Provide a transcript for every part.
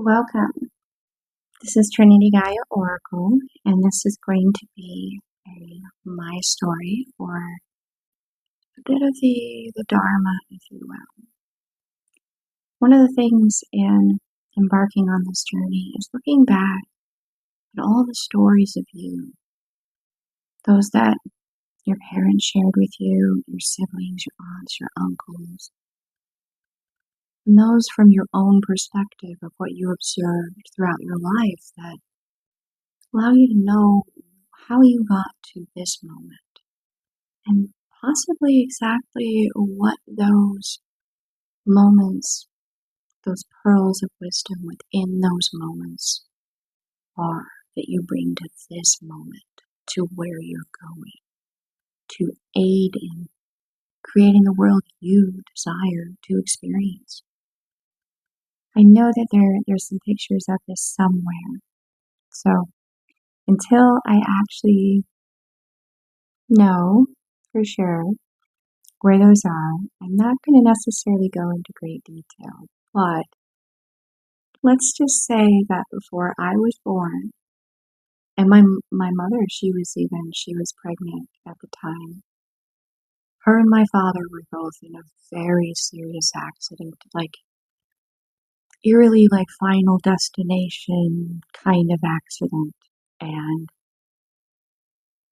Welcome. This is TrinityGaiaOracle, and this is going to be my story for a bit of the Dharma, if you will. One of the things in embarking on this journey is looking back at all the stories of you, those that your parents shared with you, your siblings, your aunts, your uncles, and those from your own perspective of what you observed throughout your life that allow you to know how you got to this moment and possibly exactly what those moments, those pearls of wisdom within those moments are that you bring to this moment, to where you're going, to aid in creating the world you desire to experience. I know that there's some pictures of this somewhere, so until I actually know for sure where those are, I'm not going to necessarily go into great detail, but let's just say that before I was born, and my mother, she was pregnant at the time. Her and my father were both in a very serious accident, like eerily like Final Destination kind of accident, and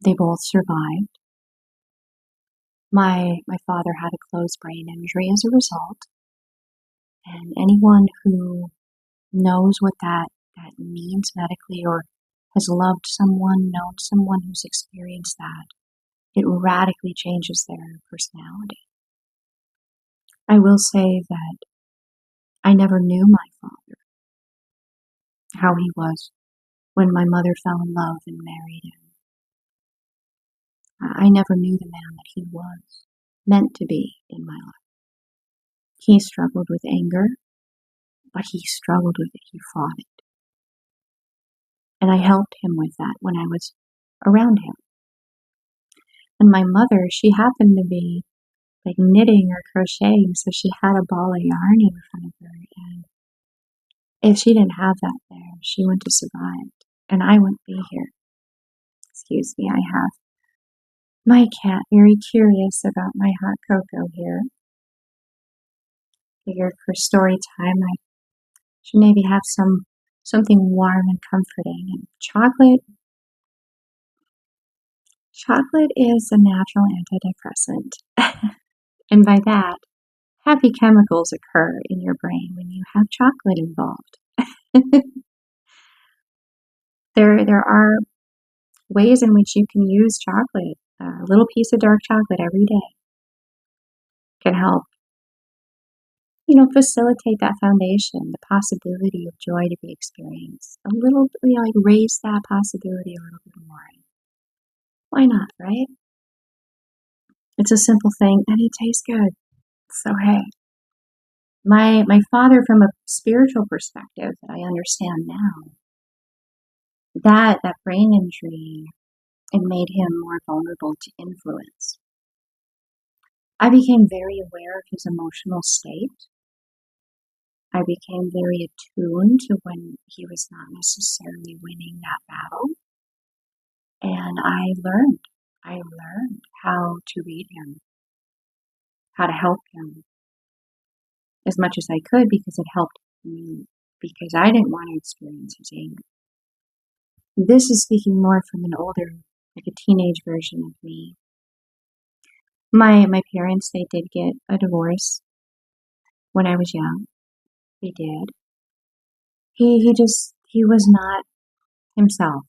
they both survived. My father had a closed brain injury as a result, and anyone who knows what that means medically or has loved someone, known someone who's experienced that, it radically changes their personality. I will say that I never knew my father, how he was when my mother fell in love and married him. I never knew the man that he was meant to be in my life. He struggled with anger, but he struggled with it, he fought it. And I helped him with that when I was around him. And my mother, she happened to be like knitting or crocheting, so she had a ball of yarn in front of her, and if she didn't have that there, she wouldn't have survived, and I wouldn't be here. Excuse me, I have my cat very curious about my hot cocoa here. Figured for story time I should maybe have something warm and comforting. And chocolate is a natural antidepressant. And by that, happy chemicals occur in your brain when you have chocolate involved. There are ways in which you can use chocolate. A little piece of dark chocolate every day can help, facilitate that foundation, the possibility of joy to be experienced. A little, like raise that possibility a little bit more. Why not, right? It's a simple thing and it tastes good. So hey, my father, from a spiritual perspective that I understand now, that brain injury, it made him more vulnerable to influence. I became very aware of his emotional state. I became very attuned to when he was not necessarily winning that battle. And I learned how to read him, how to help him as much as I could, because it helped me, because I didn't want to experience his anger. This is speaking more from an older, like a teenage version of me. My parents, they did get a divorce when I was young. They did. He was not himself.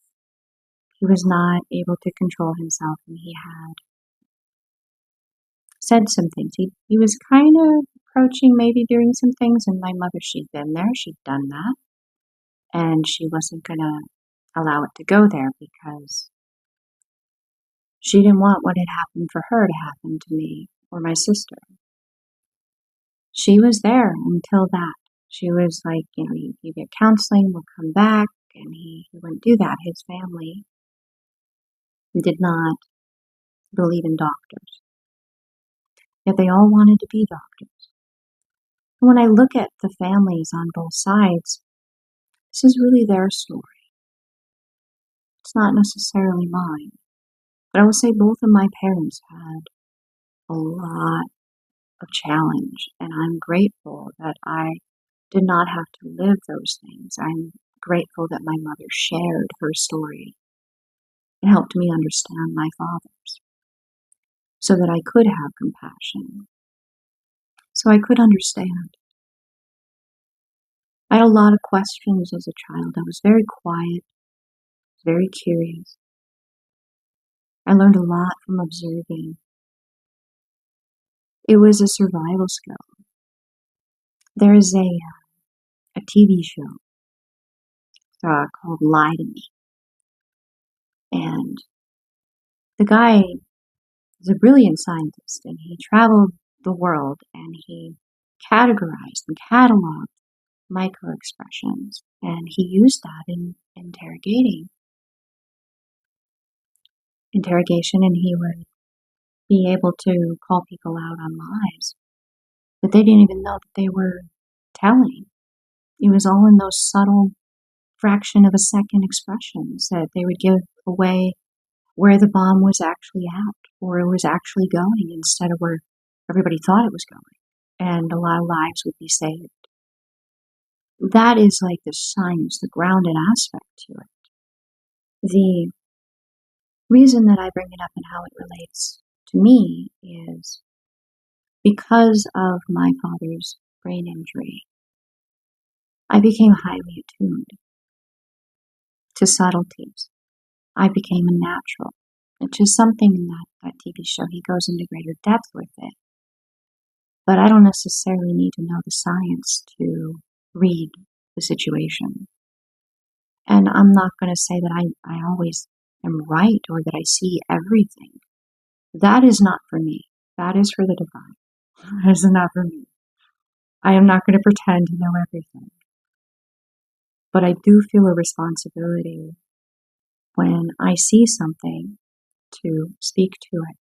He was not able to control himself, and he had said some things. He was kind of approaching maybe doing some things, and my mother, she'd been there, she'd done that, and she wasn't going to allow it to go there because she didn't want what had happened for her to happen to me or my sister. She was there until that. She was like, you get counseling, we'll come back, and he wouldn't do that. His family did not believe in doctors, yet they all wanted to be doctors. And when I look at the families on both sides, This is really their story. It's not necessarily mine. But I will say both of my parents had a lot of challenge, and I'm grateful that I did not have to live those things. I'm grateful that my mother shared her story and helped me understand my father's so that I could have compassion, so I could understand. I had a lot of questions as a child. I was very quiet, very curious. I learned a lot from observing. It was a survival skill. There is a TV show called Lie to Me. And the guy is a brilliant scientist, and he traveled the world and he categorized and cataloged microexpressions, and he used that in interrogation, and he would be able to call people out on lies that they didn't even know that they were telling. It was all in those subtle fraction of a second expressions that they would give away where the bomb was actually at, or it was actually going instead of where everybody thought it was going. And a lot of lives would be saved. That is like the science, the grounded aspect to it. The reason that I bring it up and how it relates to me is because of my father's brain injury, I became highly attuned to subtleties. I became a natural, which is something in that TV show. He goes into greater depth with it. But I don't necessarily need to know the science to read the situation. And I'm not going to say that I always am right or that I see everything. That is not for me. That is for the divine. That is not for me. I am not going to pretend to know everything. But I do feel a responsibility when I see something to speak to it.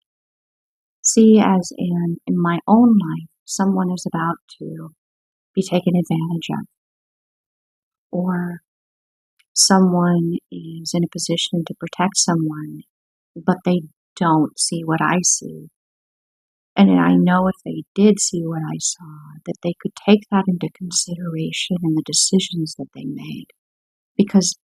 See, as in my own life, someone is about to be taken advantage of, or someone is in a position to protect someone, but they don't see what I see. And I know if they did see what I saw, that they could take that into consideration in the decisions that they made. Because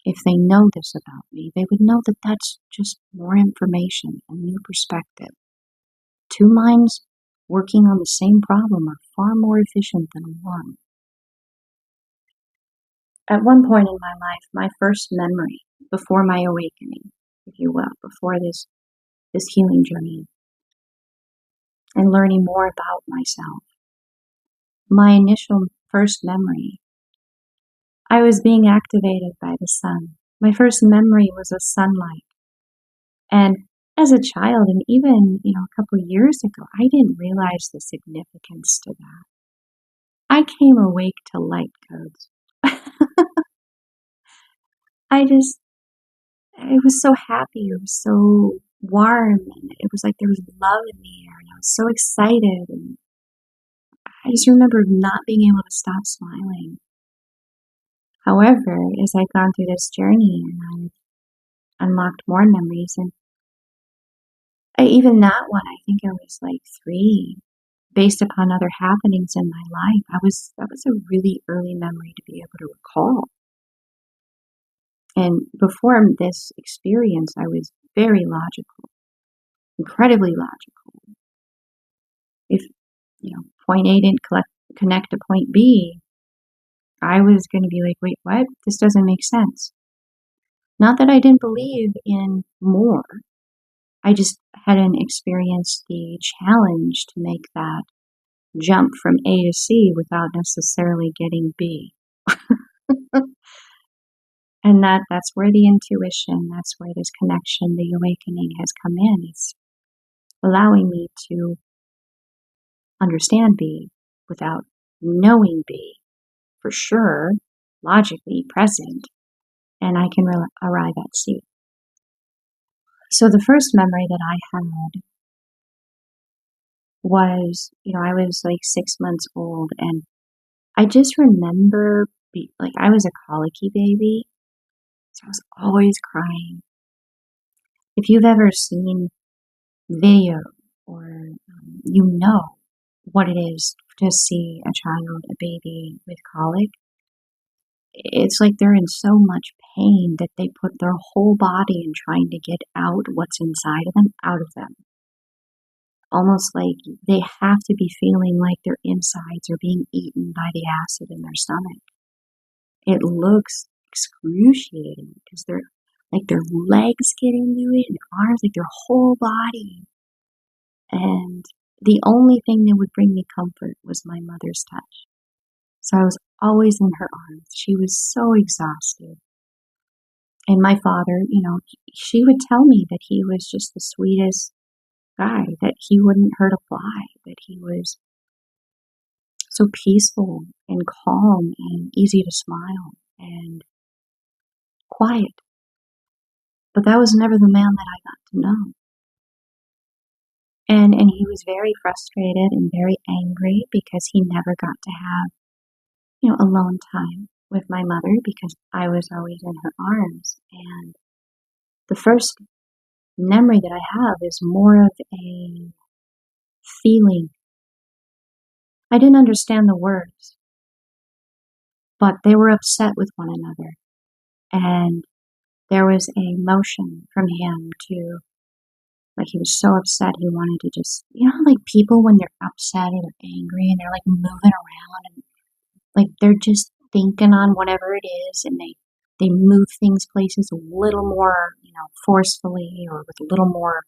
if they know this about me, they would know that that's just more information, a new perspective. Two minds working on the same problem are far more efficient than one. At one point in my life, my first memory, before my awakening, if you will, before this healing journey, and learning more about myself, my initial first memory, I was being activated by the sun. My first memory was of sunlight. And as a child, and even, a couple of years ago, I didn't realize the significance to that. I came awake to light codes. I was so happy. It was so warm, and it was like there was love in the air, and I was so excited. And I just remember not being able to stop smiling. However, as I've gone through this journey and I've unlocked more memories, and even that one, I think I was like 3, based upon other happenings in my life. That was a really early memory to be able to recall. And before this experience, I was very logical, incredibly logical. If, point A didn't connect to point B, I was going to be like, wait, what? This doesn't make sense. Not that I didn't believe in more. I just hadn't experienced the challenge to make that jump from A to C without necessarily getting B. And that's where the intuition, that's where this connection, the awakening has come in. It's allowing me to understand B without knowing B for sure, logically present, and I can arrive at C. So the first memory that I had was, I was like 6 months old, and I just remember like I was a colicky baby, so I was always crying. If you've ever seen video or you know what it is to see a child, a baby with colic, it's like they're in so much pain that they put their whole body in trying to get out what's inside of them, out of them. Almost like they have to be feeling like their insides are being eaten by the acid in their stomach. It looks excruciating because they're like their legs get into it, and their arms, like their whole body. And the only thing that would bring me comfort was my mother's touch. So I was always in her arms. She was so exhausted. And my father, she would tell me that he was just the sweetest guy, that he wouldn't hurt a fly, that he was so peaceful and calm and easy to smile and quiet. But that was never the man that I got to know. And he was very frustrated and very angry because he never got to have, alone time with my mother because I was always in her arms. And the first memory that I have is more of a feeling. I didn't understand the words, but they were upset with one another. And there was a motion from him to, like, he was so upset he wanted to just, like people when they're upset or they're angry and they're like moving around and like they're just thinking on whatever it is, and they move things places a little more, forcefully or with a little more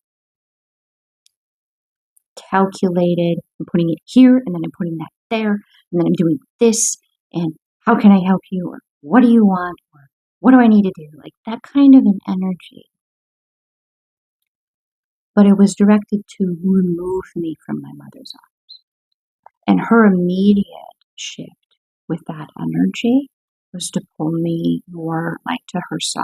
calculated. I'm putting it here, and then I'm putting that there, and then I'm doing this, and how can I help you, or what do you want, or what do I need to do? Like that kind of an energy. But it was directed to remove me from my mother's arms. And her immediate shift with that energy was to pull me more like to her side.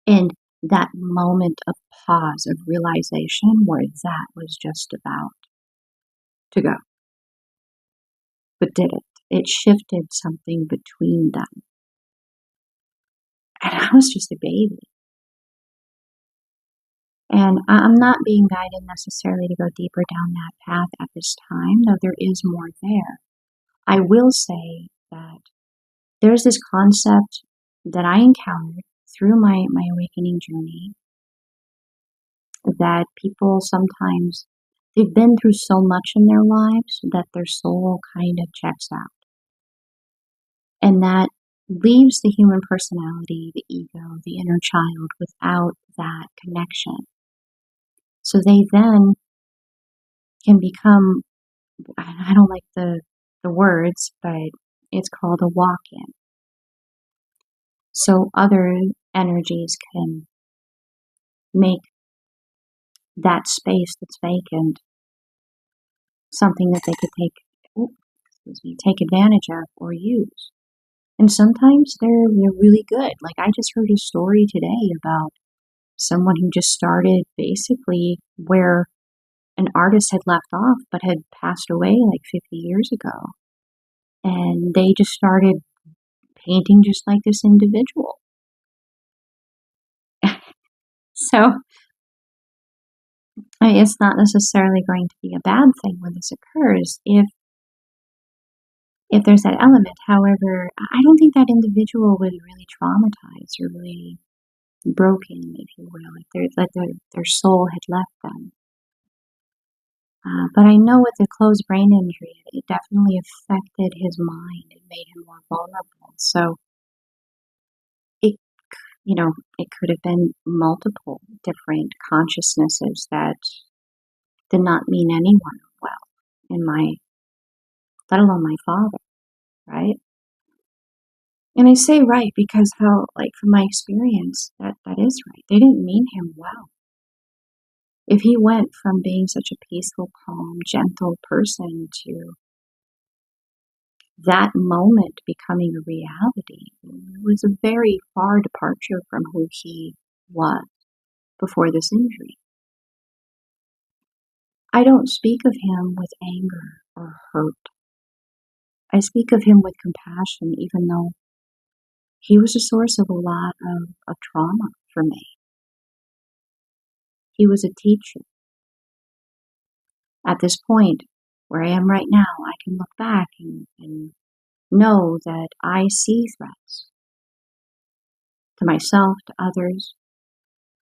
And that moment of pause, of realization where that was just about to go. But did it? It shifted something between them. And I was just a baby. And I'm not being guided necessarily to go deeper down that path at this time, though there is more there. I will say that there's this concept that I encountered through my awakening journey that people sometimes, they've been through so much in their lives that their soul kind of checks out. And that leaves the human personality, the ego, the inner child without that connection. So they then can become, I don't like the words, but it's called a walk-in. So other energies can make that space that's vacant something that they could take advantage of or use. And sometimes they're really good. Like I just heard a story today about someone who just started basically where an artist had left off but had passed away like 50 years ago. And they just started painting just like this individual. So it's not necessarily going to be a bad thing when this occurs if there's that element. However, I don't think that individual was really traumatized or really broken, if you will, like their soul had left them. But I know with the closed brain injury, it definitely affected his mind and made him more vulnerable. So it, it could have been multiple different consciousnesses that did not mean anyone well let alone my father, right? And I say right because how, like from my experience, that is right. They didn't mean him well. If he went from being such a peaceful, calm, gentle person to that moment becoming a reality, it was a very far departure from who he was before this injury. I don't speak of him with anger or hurt. I speak of him with compassion, even though he was a source of a lot of trauma for me. He was a teacher. At this point, where I am right now, I can look back and know that I see threats to myself, to others,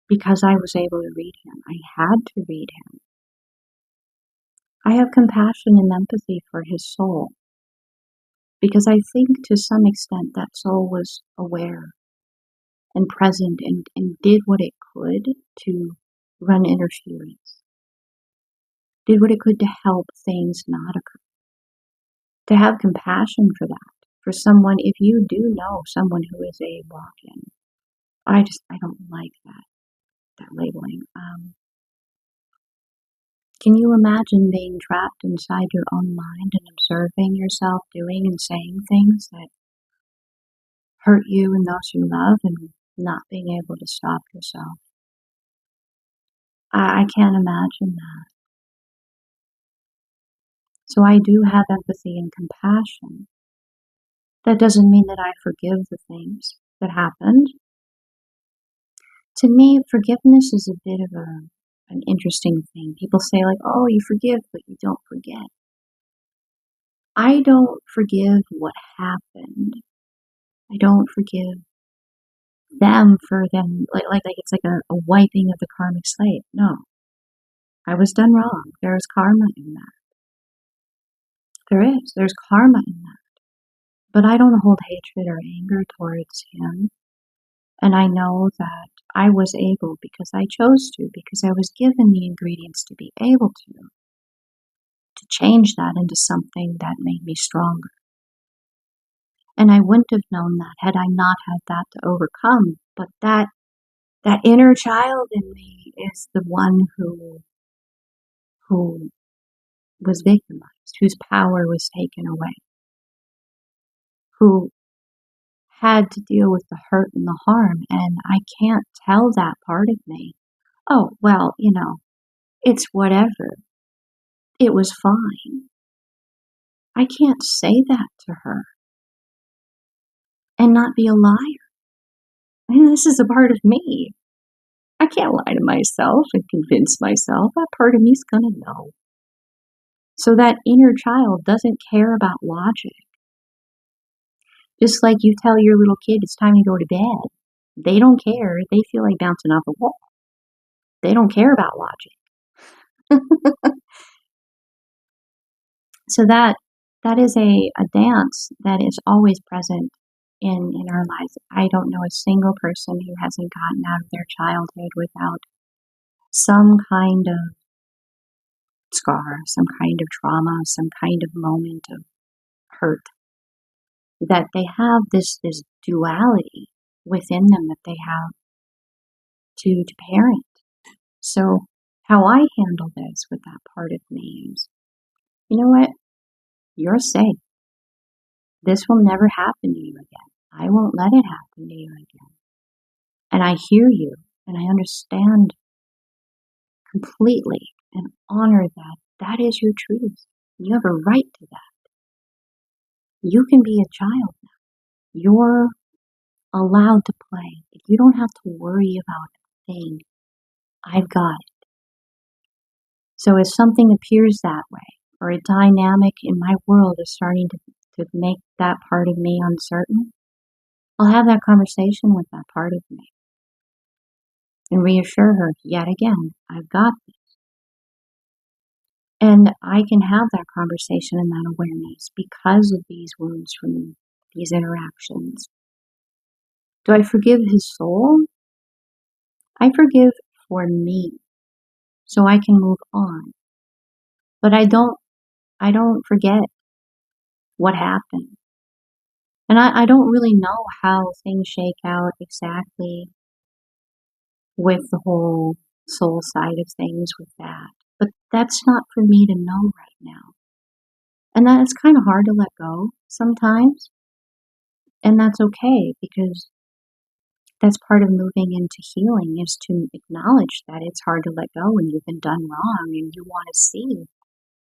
because I was able to read him. I had to read him. I have compassion and empathy for his soul, because I think to some extent that soul was aware and present and did what it could to run interference, did what it could to help things not occur. To have compassion for that, for someone, if you do know someone who is a walk-in, I don't like that labeling. Can you imagine being trapped inside your own mind and observing yourself doing and saying things that hurt you and those you love and not being able to stop yourself? I can't imagine that. So I do have empathy and compassion. That doesn't mean that I forgive the things that happened. To me, forgiveness is a bit of an interesting thing. People say like, oh, you forgive, but you don't forget. I don't forgive what happened. I don't forgive them for them, like it's like a wiping of the karmic slate. No, I was done wrong. There is karma in that. There's karma in that. But I don't hold hatred or anger towards him. And I know that I was able, because I chose to, because I was given the ingredients to be able to change that into something that made me stronger. And I wouldn't have known that had I not had that to overcome. But that inner child in me is the one who was victimized, whose power was taken away, who had to deal with the hurt and the harm. And I can't tell that part of me, oh, well, it's whatever. It was fine. I can't say that to her and not be a liar. And this is a part of me. I can't lie to myself and convince myself. That part of me is going to know. So that inner child doesn't care about logic. Just like you tell your little kid it's time to go to bed. They don't care. They feel like bouncing off a wall. They don't care about logic. So that is a dance that is always present in our lives. I don't know a single person who hasn't gotten out of their childhood without some kind of scar, some kind of trauma, some kind of moment of hurt. That they have this duality within them that they have to parent. So how I handle this with that part of me is, you know what? You're safe. This will never happen to you again. I won't let it happen to you again. And I hear you and I understand completely and honor that. That is your truth. You have a right to that. You can be a child now. You're allowed to play. You don't have to worry about a thing. I've got it. So if something appears that way, or a dynamic in my world is starting to make that part of me uncertain, I'll have that conversation with that part of me and reassure her yet again, I've got this. And I can have that conversation and that awareness because of these wounds from these interactions. Do I forgive his soul? I forgive for me so I can move on. But I don't forget what happened. And I don't really know how things shake out exactly with the whole soul side of things with that. But that's not for me to know right now. And that is kind of hard to let go sometimes. And that's okay, because that's part of moving into healing, is to acknowledge that it's hard to let go when you've been done wrong and you want to see,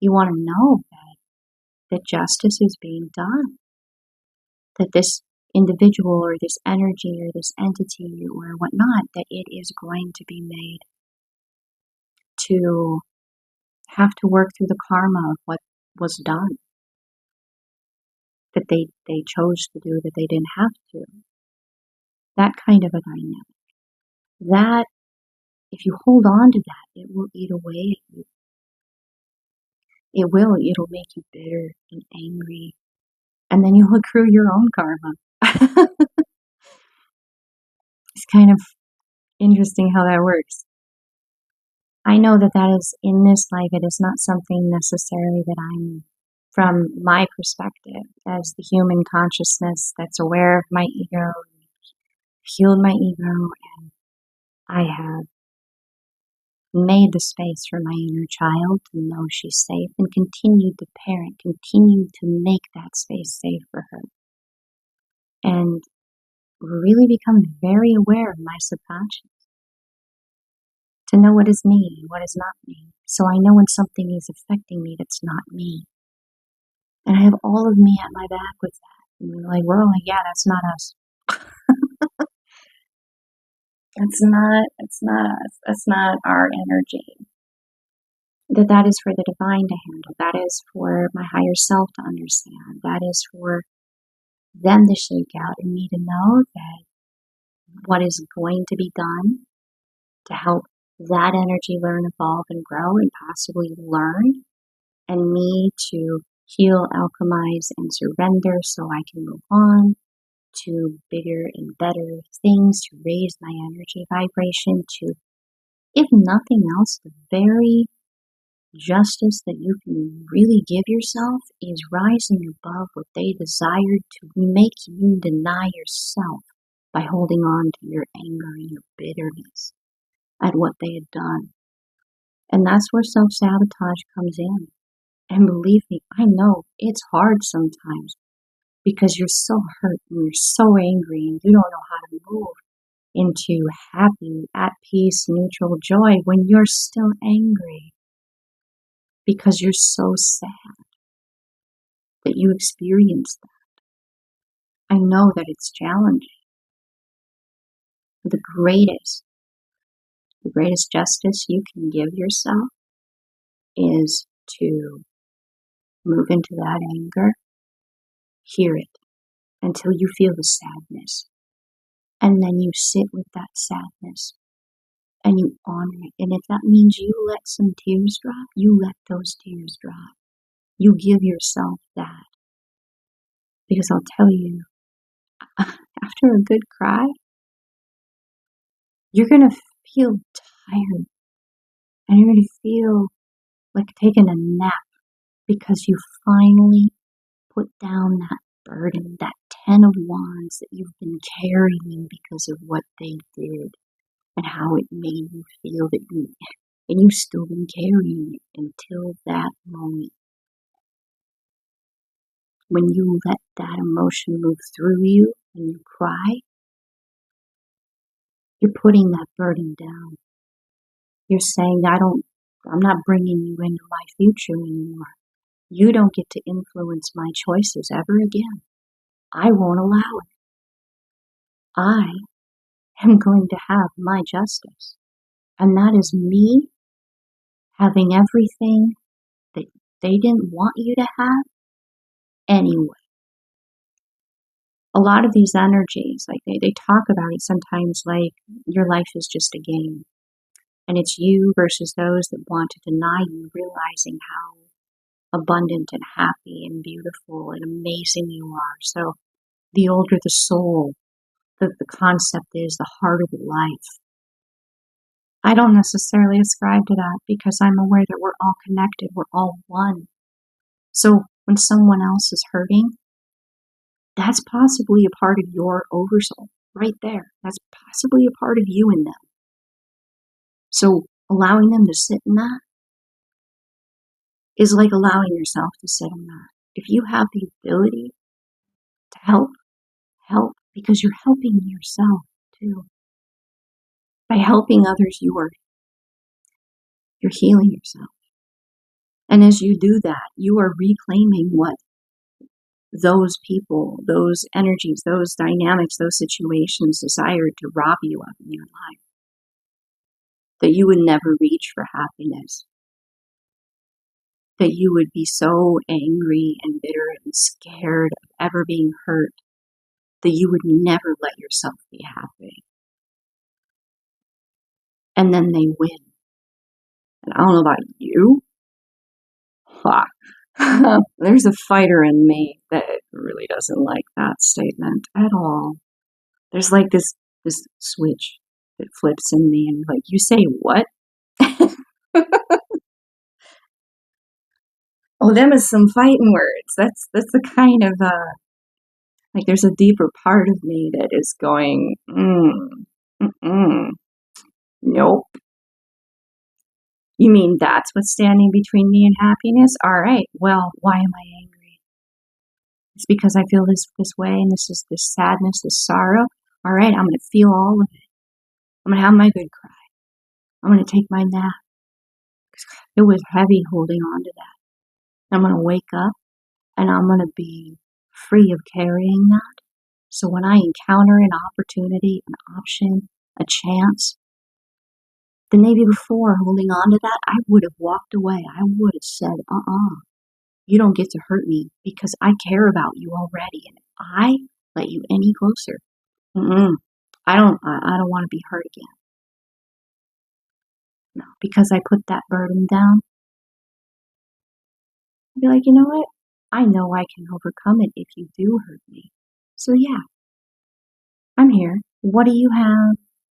you want to know that that justice is being done, that this individual or this energy or this entity or whatnot, that it is going to be made to have to work through the karma of what was done, that they chose to do, that they didn't have to. That kind of a dynamic. That, if you hold on to that, it will eat away at you. It will. It'll make you bitter and angry. And then you'll accrue your own karma. It's kind of interesting how that works. I know that that is, in this life, it is not something necessarily that I'm, from my perspective, as the human consciousness that's aware of my ego, healed my ego, and I have made the space for my inner child to know she's safe and continued to parent, continued to make that space safe for her. And really become very aware of my subconscious to know what is me and what is not me. So I know when something is affecting me that's not me. And I have all of me at my back with that. And we're all like, yeah, that's not us. It's not us. That's not our energy. That is for the divine to handle. That is for my higher self to understand. That is for them to shake out and me to know that what is going to be done to help that energy learn, evolve, and grow, and possibly learn, and me to heal, alchemize, and surrender so I can move on to bigger and better things, to raise my energy vibration, to, if nothing else, the very justice that you can really give yourself is rising above what they desired to make you deny yourself by holding on to your anger and your bitterness at what they had done. And that's where self-sabotage comes in. And believe me, I know it's hard sometimes because you're so hurt and you're so angry and you don't know how to move into happy, at peace, neutral joy when you're still angry because you're so sad that you experienced that. I know that it's challenging. The greatest justice you can give yourself is to move into that anger, hear it until you feel the sadness. And then you sit with that sadness and you honor it. And if that means you let some tears drop, you let those tears drop. You give yourself that. Because I'll tell you, after a good cry, you're going to feel tired. And you're going to feel like taking a nap because you finally put down that burden, that 10 of wands that you've been carrying because of what they did and how it made you feel, that you, and you've still been carrying it until that moment. When you let that emotion move through you and you cry, you're putting that burden down. You're saying, I'm not bringing you into my future anymore. You don't get to influence my choices ever again. I won't allow it. I am going to have my justice. And that is me having everything that they didn't want you to have anyway. A lot of these energies, like they talk about it sometimes like your life is just a game. And it's you versus those that want to deny you, realizing how abundant and happy and beautiful and amazing you are. So the older the soul, the concept is the harder the life. I don't necessarily ascribe to that because I'm aware that we're all connected, we're all one. So when someone else is hurting, that's possibly a part of your oversoul right there. That's possibly a part of you in them. So allowing them to sit in that is like allowing yourself to sit in that. If you have the ability to help, because you're helping yourself too. By helping others, you're healing yourself. And as you do that, you are reclaiming what those people, those energies, those dynamics, those situations desired to rob you of in your life. That you would never reach for happiness. That you would be so angry and bitter and scared of ever being hurt that you would never let yourself be happy. And then they win. And I don't know about you. There's a fighter in me that really doesn't like that statement at all. There's like this switch that flips in me and like, you say what? Oh, them is some fighting words. That's the kind of like there's a deeper part of me that is going, nope. You mean that's what's standing between me and happiness? All right. Well, why am I angry? It's because I feel this way, and this is this sadness, this sorrow. All right, I'm going to feel all of it. I'm going to have my good cry. I'm going to take my nap. It was heavy holding on to that. I'm going to wake up, and I'm going to be free of carrying that. So when I encounter an opportunity, an option, a chance, the maybe before holding on to that, I would have walked away. I would have said, you don't get to hurt me because I care about you already. And if I let you any closer, I don't want to be hurt again. No, because I put that burden down. I'd be like, you know what? I know I can overcome it if you do hurt me. So yeah, I'm here. What do you have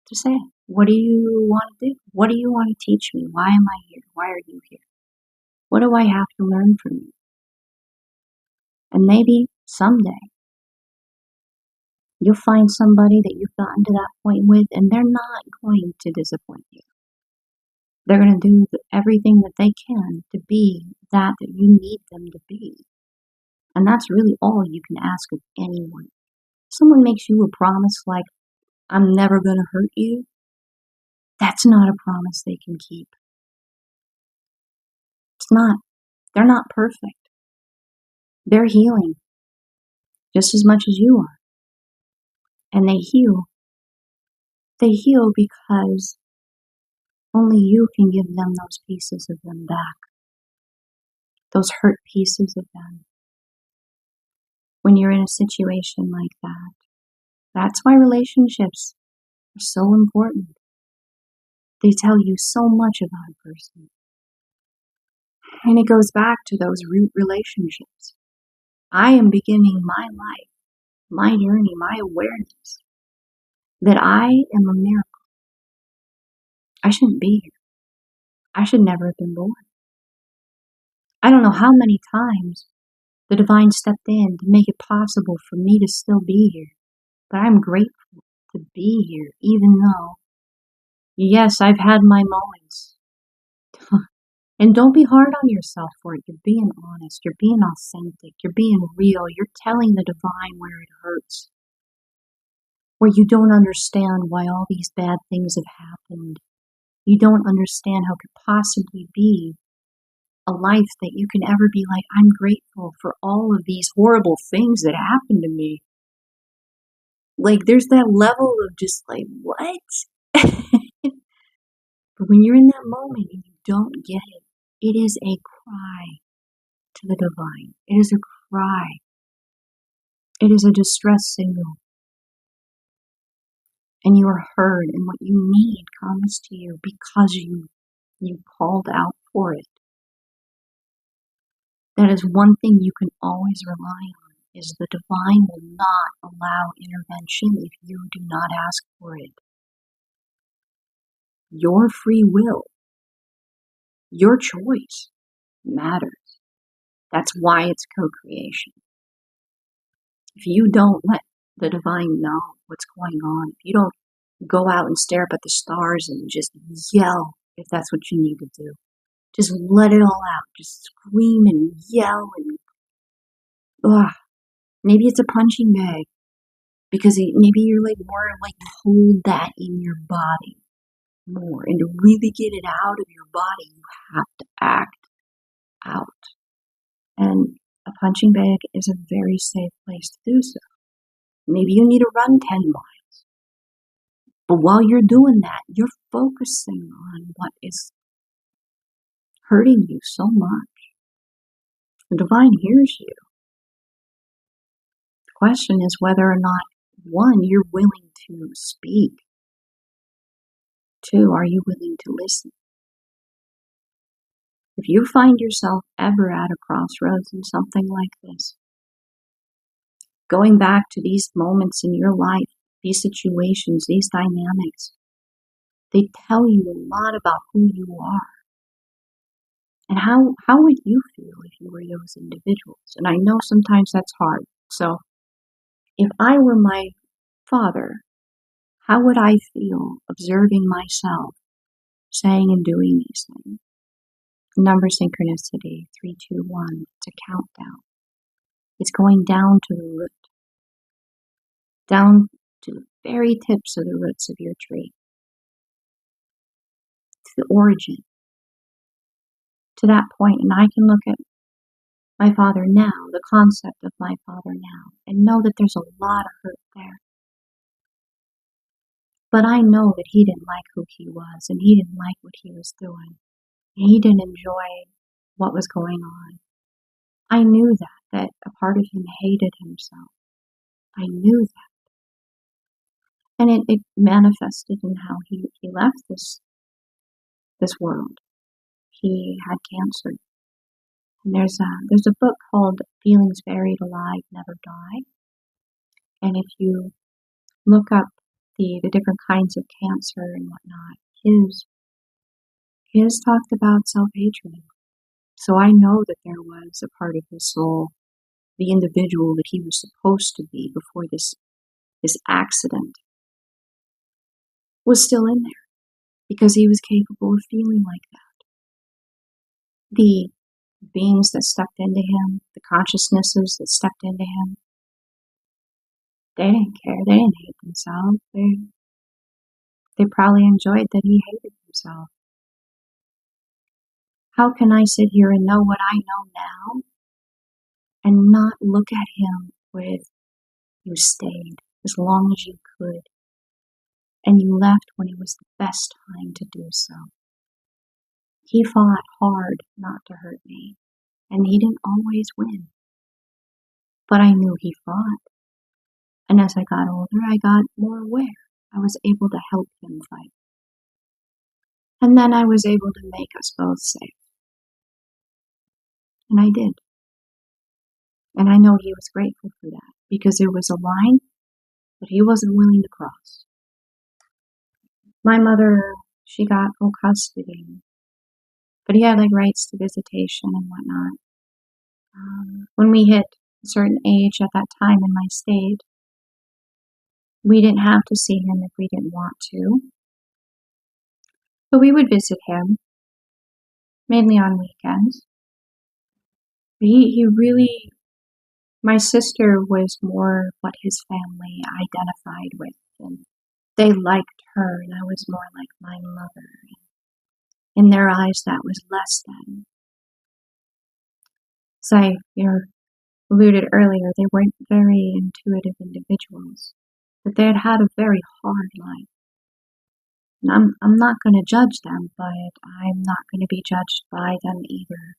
to say? What do you want to do? What do you want to teach me? Why am I here? Why are you here? What do I have to learn from you? And maybe someday you'll find somebody that you've gotten to that point with, and they're not going to disappoint you. They're going to do everything that they can to be that you need them to be. And that's really all you can ask of anyone. Someone makes you a promise like, I'm never going to hurt you. That's not a promise they can keep. It's not. They're not perfect. They're healing just as much as you are. And they heal. They heal because only you can give them those pieces of them back. Those hurt pieces of them. When you're in a situation like that, that's why relationships are so important. They tell you so much about a person. And it goes back to those root relationships. I am beginning my life, my journey, my awareness that I am a miracle. I shouldn't be here. I should never have been born. I don't know how many times the divine stepped in to make it possible for me to still be here. But I'm grateful to be here, even though, yes, I've had my moments. And don't be hard on yourself for it. You're being honest. You're being authentic. You're being real. You're telling the divine where it hurts. Where you don't understand why all these bad things have happened. You don't understand how it could possibly be a life that you can ever be like, I'm grateful for all of these horrible things that happened to me. Like, there's that level of just like, what? But when you're in that moment and you don't get it, it is a cry to the divine. It is a cry. It is a distress signal. And you are heard, and what you need comes to you because you called out for it. That is one thing you can always rely on, is the divine will not allow intervention if you do not ask for it. Your free will, your choice matters. That's why it's co-creation. If you don't let the divine know what's going on, if you don't go out and stare up at the stars and just yell, if that's what you need to do, just let it all out. Just scream and yell and maybe it's a punching bag because maybe you're like more like hold that in your body more, and to really get it out of your body, you have to act. out. And a punching bag is a very safe place to do so. Maybe you need to run 10 miles. But while you're doing that, you're focusing on what is hurting you so much. The divine hears you. The question is whether or not, one, you're willing to speak. Two, are you willing to listen? If you find yourself ever at a crossroads in something like this, going back to these moments in your life, these situations, these dynamics, they tell you a lot about who you are. And how would you feel if you were those individuals? And I know sometimes that's hard. So if I were my father, how would I feel observing myself saying and doing these things? Number synchronicity, 3, 2, 1. It's a countdown. It's going down to the root, down to the very tips of the roots of your tree, to the origin, to that point. And I can look at my father now, the concept of my father now, and know that there's a lot of hurt there. But I know that he didn't like who he was, and he didn't like what he was doing. And he didn't enjoy what was going on. I knew that a part of him hated himself. I knew that. And it manifested in how he left this world. He had cancer. And there's a book called Feelings Buried Alive Never Die. And if you look up the different kinds of cancer and whatnot, his talked about self-hatred. So I know that there was a part of his soul, the individual that he was supposed to be before this accident, was still in there because he was capable of feeling like that. The beings that stepped into him, the consciousnesses that stepped into him, they didn't care. They didn't hate themselves. They probably enjoyed that he hated himself. How can I sit here and know what I know now and not look at him with, you stayed as long as you could, and you left when it was the best time to do so. He fought hard not to hurt me, and he didn't always win. But I knew he fought. And as I got older, I got more aware. I was able to help him fight. And then I was able to make us both safe. And I did. And I know he was grateful for that, because there was a line that he wasn't willing to cross. My mother, she got full custody, but he had like rights to visitation and whatnot. When we hit a certain age at that time in my state, we didn't have to see him if we didn't want to. But we would visit him, mainly on weekends. He really, my sister was more what his family identified with, and they liked her, and I was more like my mother. In their eyes, that was less than. As I alluded earlier, they weren't very intuitive individuals, but they had had a very hard life. And I'm not going to judge them, but I'm not going to be judged by them either.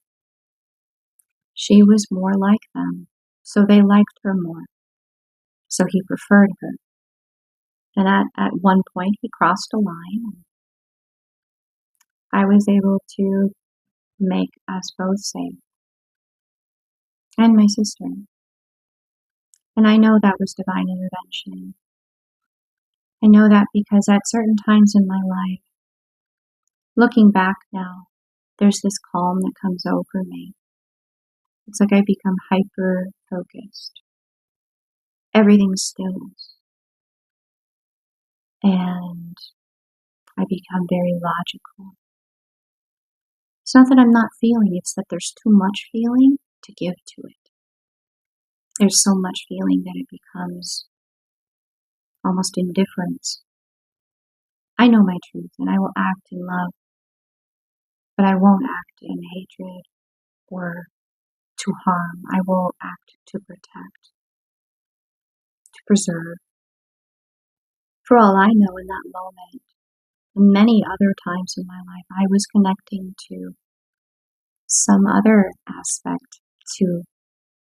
She was more like them, so they liked her more. So he preferred her. And at one point, he crossed a line. I was able to make us both safe. And my sister. And I know that was divine intervention. I know that because at certain times in my life, looking back now, there's this calm that comes over me. It's like I become hyper-focused. Everything stills. And I become very logical. It's not that I'm not feeling, it's that there's too much feeling to give to it. There's so much feeling that it becomes almost indifference. I know my truth, and I will act in love, but I won't act in hatred or to harm. I will act to protect, to preserve. For all I know, in that moment, and many other times in my life, I was connecting to some other aspect, to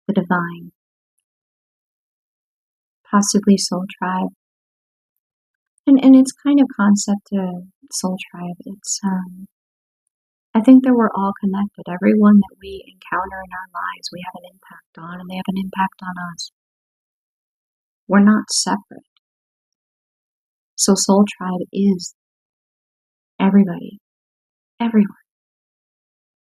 the divine, possibly soul tribe. And its kind of concept of soul tribe, I think that we're all connected. Everyone that we encounter in our lives, we have an impact on, and they have an impact on us. We're not separate. So soul tribe is everybody, everyone.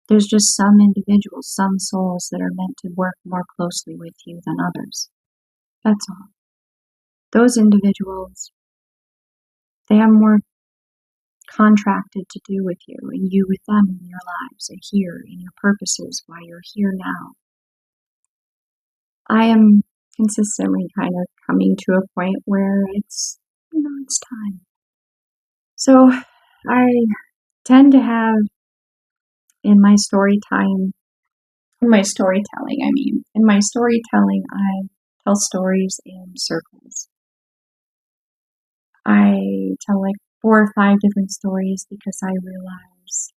There's just some individuals, some souls that are meant to work more closely with you than others. That's all. Those individuals, they have more contracted to do with you, and you with them in your lives, and here in your purposes while you're here now. I am consistently kind of coming to a point where it's time. So I tend to have in my storytelling, I tell stories in circles. I tell like 4 or 5 different stories because I realize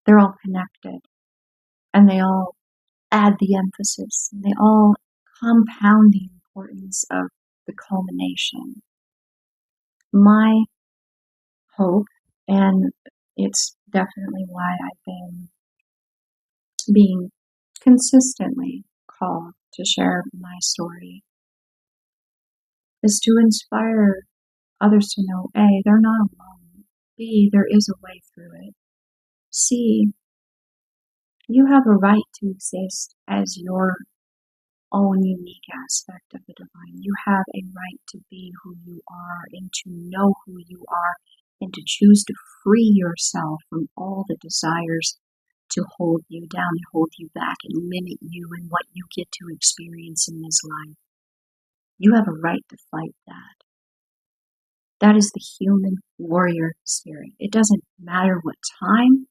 they're all connected and they all add the emphasis and they all compound the importance of the culmination. My hope, and it's definitely why I've been being consistently called to share my story, is to inspire others to know A, they're not alone, B, there is a way through it, C, you have a right to exist as your own unique aspect of the divine. You have a right to be who you are and to know who you are and to choose to free yourself from all the desires to hold you down and hold you back and limit you and what you get to experience in this life. You have a right to fight that. That is the human warrior spirit. It doesn't matter what time.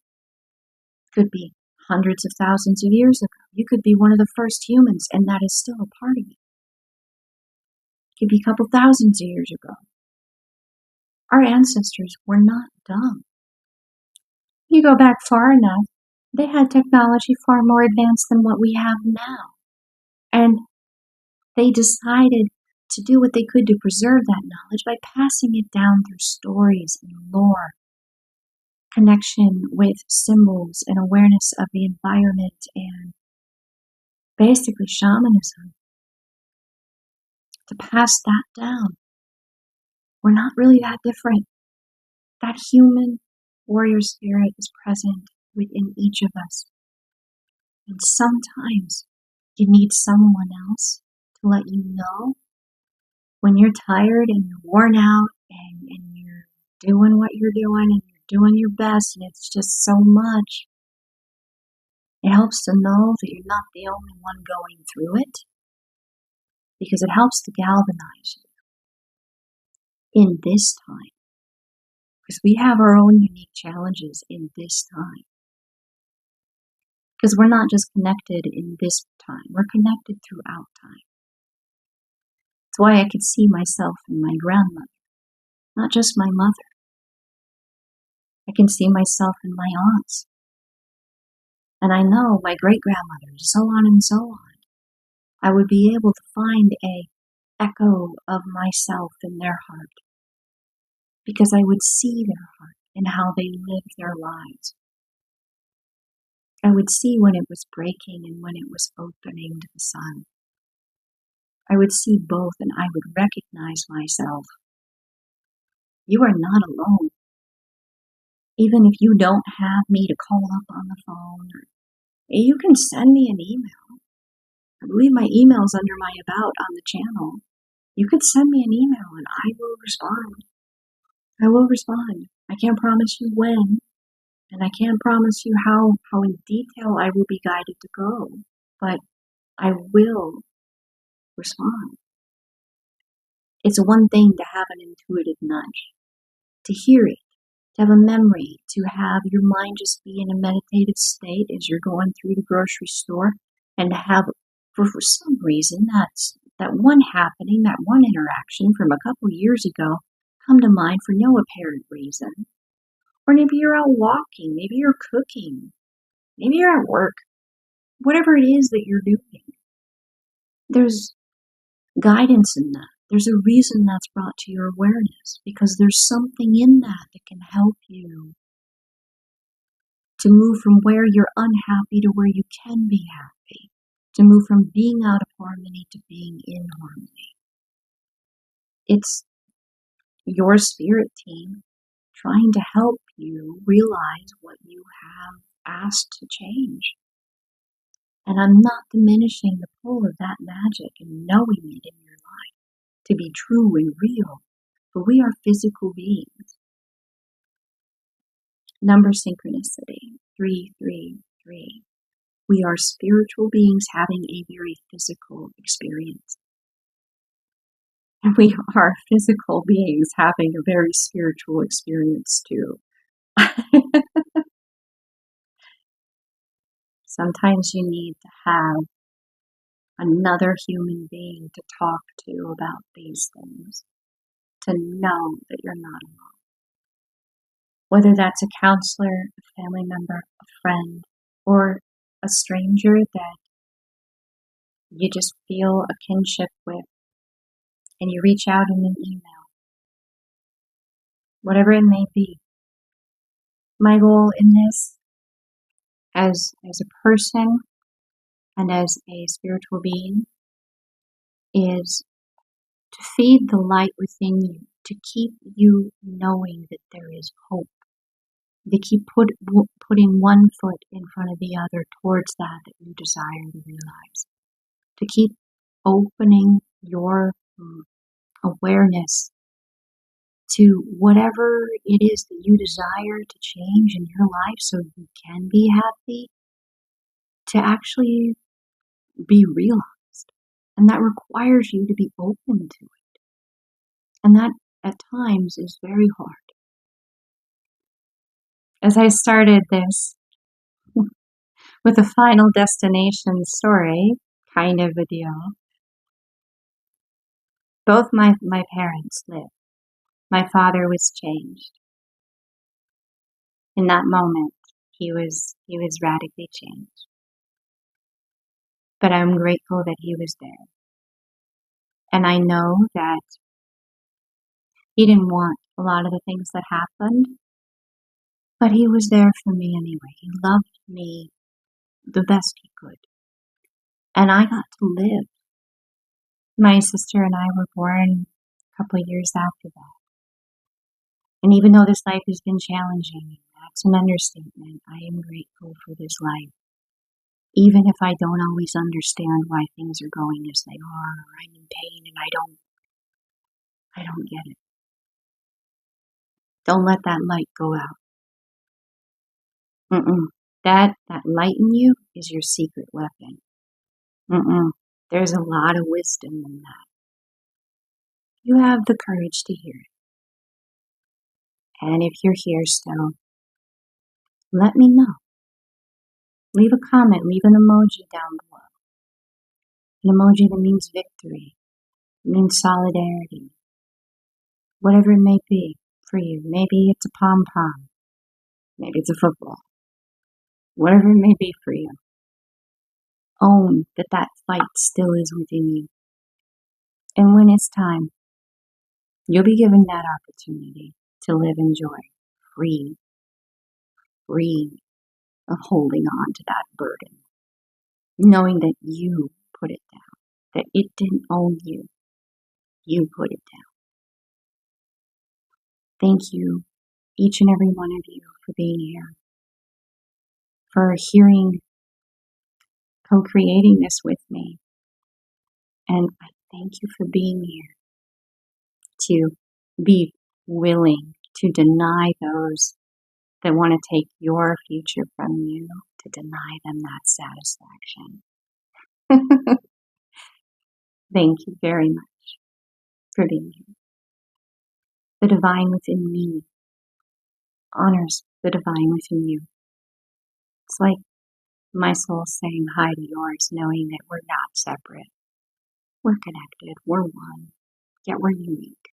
It could be hundreds of thousands of years ago. You could be one of the first humans, and that is still a part of you. It could be a couple thousands of years ago. Our ancestors were not dumb. You go back far enough, they had technology far more advanced than what we have now. And they decided to do what they could to preserve that knowledge by passing it down through stories and lore, connection with symbols and awareness of the environment, and basically shamanism. To pass that down. We're not really that different. That human warrior spirit is present within each of us. And sometimes you need someone else to let you know when you're tired and you're worn out and you're doing what you're doing and you're doing your best and it's just so much. It helps to know that you're not the only one going through it because it helps to galvanize you in this time. Because we have our own unique challenges in this time. Because we're not just connected in this time, we're connected throughout time. That's why I could see myself in my grandmother, not just my mother. I can see myself in my aunts. And I know my great-grandmother, so on and so on. I would be able to find an echo of myself in their heart. Because I would see their heart and how they lived their lives. I would see when it was breaking and when it was opening to the sun. I would see both and I would recognize myself. You are not alone. Even if you don't have me to call up on the phone, you can send me an email. I believe my email's under my about on the channel. You could send me an email and I will respond. I will respond. I can't promise you when, and I can't promise you how in detail I will be guided to go, but I will respond. It's one thing to have an intuitive nudge, to hear it, to have a memory, to have your mind just be in a meditative state as you're going through the grocery store, and to have, for some reason, that one happening, that one interaction from a couple years ago come to mind for no apparent reason. Or maybe you're out walking, maybe you're cooking, maybe you're at work, whatever it is that you're doing. There's guidance in that. There's a reason that's brought to your awareness, because there's something in that that can help you to move from where you're unhappy to where you can be happy, to move from being out of harmony to being in harmony. It's your spirit team trying to help you realize what you have asked to change. And I'm not diminishing the pull of that magic and knowing it in your life to be true and real, but we are physical beings. Number synchronicity, 333. We are spiritual beings having a very physical experience. And we are physical beings having a very spiritual experience too. Sometimes you need to have another human being to talk to about these things, to know that you're not alone. Whether that's a counselor, a family member, a friend, or a stranger that you just feel a kinship with, and you reach out in an email, whatever it may be. My goal in this, as a person and as a spiritual being, is to feed the light within you, to keep you knowing that there is hope. They keep putting one foot in front of the other towards that you desire to realize. To keep opening your awareness to whatever it is that you desire to change in your life so you can be happy, to actually be realized. And that requires you to be open to it. And that at times is very hard. As I started this with a final destination story kind of a deal, both my parents lived. My father was changed. In that moment, he was radically changed. But I'm grateful that he was there. And I know that he didn't want a lot of the things that happened, but he was there for me anyway. He loved me the best he could. And I got to live. My sister and I were born a couple of years after that. And even though this life has been challenging, that's an understatement, I am grateful for this life. Even if I don't always understand why things are going as they are, or I'm in pain and I don't get it. Don't let that light go out. That light in you is your secret weapon. There's a lot of wisdom in that. You have the courage to hear it. And if you're here still, let me know. Leave a comment, leave an emoji down below. An emoji that means victory, means solidarity. Whatever it may be for you. Maybe it's a pom-pom. Maybe it's a football. Whatever it may be for you. Own that fight still is within you. And when it's time, you'll be given that opportunity to live in joy, free of holding on to that burden. Knowing that you put it down, that it didn't own you. You put it down. Thank you, each and every one of you, for being here, for co-creating this with me. And I thank you for being here to be willing to deny those that want to take your future from you, to deny them that satisfaction. Thank you very much for being here. The divine within me honors the divine within you. It's like my soul saying hi to yours, knowing that we're not separate. We're connected, we're one, yet we're unique.